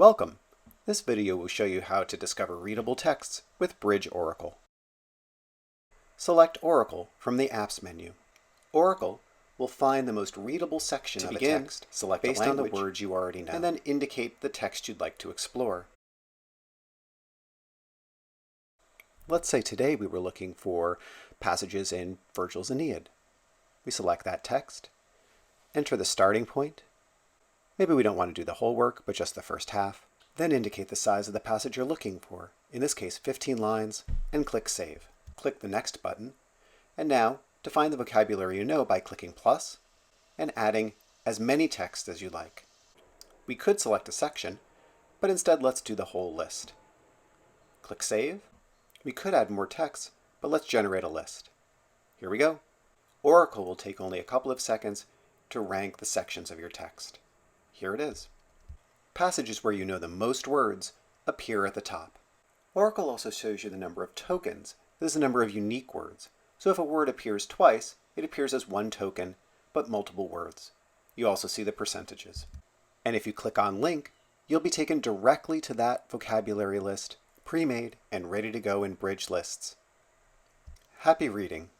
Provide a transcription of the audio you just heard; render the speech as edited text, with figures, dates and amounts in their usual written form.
Welcome! This video will show you how to discover readable texts with Bridge Oracle. Select Oracle from the Apps menu. Oracle will find the most readable section of a text based on the words you already know, and then indicate the text you'd like to explore. Let's say today we were looking for passages in Virgil's Aeneid. We select that text, enter the starting point. Maybe we don't want to do the whole work, but just the first half. Then indicate the size of the passage you're looking for, in this case 15 lines, and click Save. Click the Next button, and now define the vocabulary you know by clicking plus and adding as many texts as you like. We could select a section, but instead let's do the whole list. Click Save. We could add more text, but let's generate a list. Here we go. Oracle will take only a couple of seconds to rank the sections of your text. Here it is. Passages where you know the most words appear at the top. Oracle also shows you the number of tokens. This is the number of unique words. So if a word appears twice, it appears as one token, but multiple words. You also see the percentages. And if you click on Link, you'll be taken directly to that vocabulary list, pre-made and ready to go in Bridge lists. Happy reading!